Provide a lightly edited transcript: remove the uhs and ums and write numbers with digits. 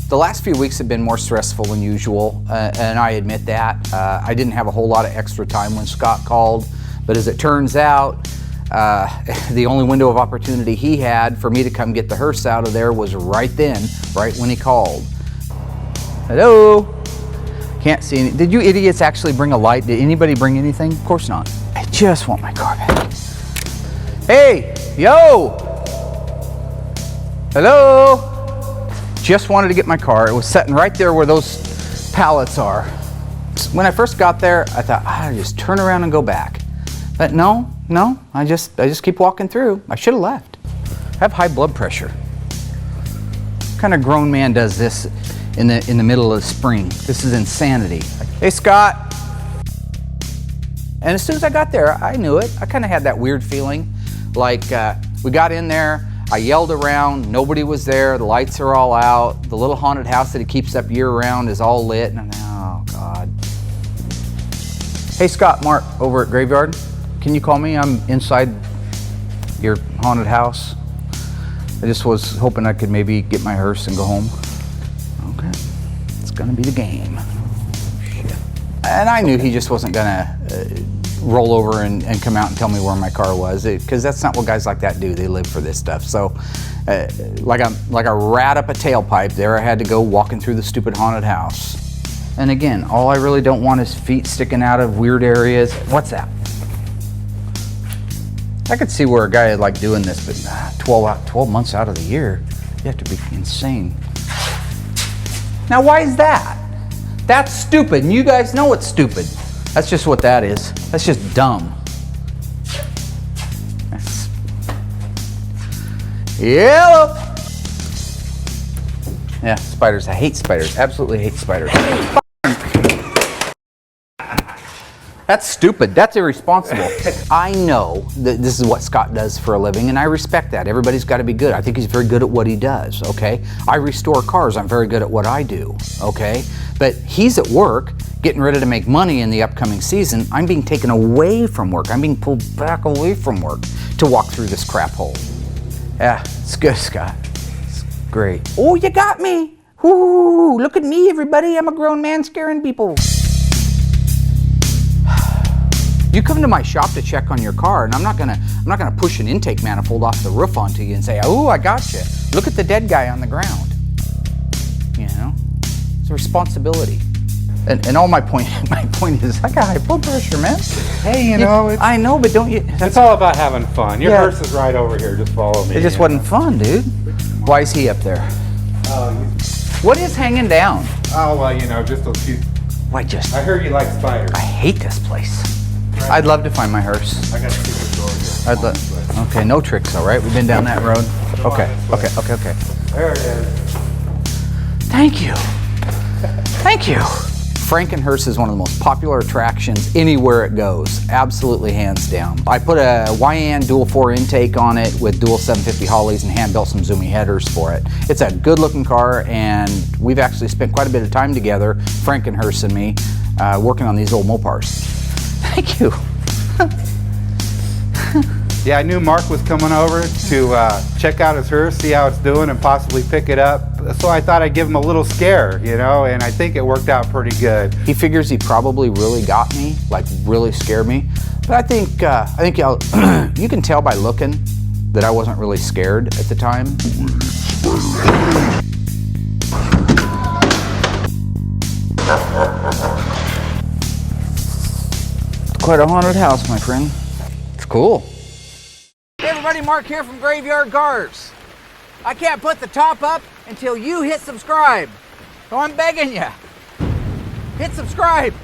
The last few weeks have been more stressful than usual, and I admit that. I didn't have a whole lot of extra time when Scott called, but as it turns out, the only window of opportunity he had for me to come get the hearse out of there was right then, right when he called. Hello? Can't see any. Did you idiots actually bring a light? Did anybody bring anything? Of course not. I just want my car back. Hey, yo! Hello? Just wanted to get my car. It was sitting right there where those pallets are. When I first got there, I thought, I'll just turn around and go back. But no, I just keep walking through. I should have left. I have high blood pressure. What kind of grown man does this in the middle of the spring? This is insanity. Hey, Scott. And as soon as I got there, I knew it. I kind of had that weird feeling. Like, we got in there, I yelled around, nobody was there, the lights are all out, the little haunted house that he keeps up year-round is all lit, and I'm like, oh, God. Hey, Scott, Mark, over at Graveyard. Can you call me? I'm inside your haunted house. I just was hoping I could maybe get my hearse and go home. Okay, it's gonna be the game. Shit. And I knew he just wasn't gonna roll over and come out and tell me where my car was, because that's not what guys like that do. They live for this stuff. So, like a rat up a tailpipe, there I had to go walking through the stupid haunted house. And again, all I really don't want is feet sticking out of weird areas. What's that? I could see where a guy like doing this, but 12 months out of the year, you have to be insane. Now, why is that? That's stupid, and you guys know it's stupid. That's just what that is. That's just dumb. That's... Yellow. Yeah, spiders. I hate spiders. Absolutely hate spiders. That's stupid. That's irresponsible. I know that this is what Scott does for a living, and I respect that. Everybody's got to be good. I think he's very good at what he does, okay? I restore cars. I'm very good at what I do, okay? But he's at work getting ready to make money in the upcoming season. I'm being taken away from work. I'm being pulled back away from work to walk through this crap hole. Yeah, it's good, Scott. It's great. Oh, you got me. Ooh, look at me, everybody. I'm a grown man scaring people. You come to my shop to check on your car, and I'm not gonna push an intake manifold off the roof onto you and say, "Oh, I got you. Look at the dead guy on the ground." You know, it's a responsibility. And all my point is, I got high blood pressure, man. Hey, you know, I know, but don't you? It's all about having fun. Your hearse is right over here. Just follow me. It just wasn't fun, dude. Why is he up there? What is hanging down? Oh, well, you know, just a few. Why just? I heard you like spiders. I hate this place. I'd love to find my hearse. I got a secret door here. Okay, no tricks, all right? We've been down that road. Okay. There it is. Thank you. Thank you. Frankenhearse is one of the most popular attractions anywhere it goes. Absolutely, hands down. I put a YN dual 4 intake on it with dual 750 Hollies and hand-built some Zoomy headers for it. It's a good-looking car, and we've actually spent quite a bit of time together, Frankenhearse and me, working on these old Mopars. Thank you. Yeah, I knew Mark was coming over to check out his hearse, see how it's doing, and possibly pick it up. So I thought I'd give him a little scare, you know, and I think it worked out pretty good. He figures he probably really got me, like really scared me. But I think you can tell by looking that I wasn't really scared at the time. Quite a haunted house, my friend. It's cool. Hey everybody, Mark here from Graveyard Carz. I can't put the top up until you hit subscribe. So I'm begging you. Hit subscribe.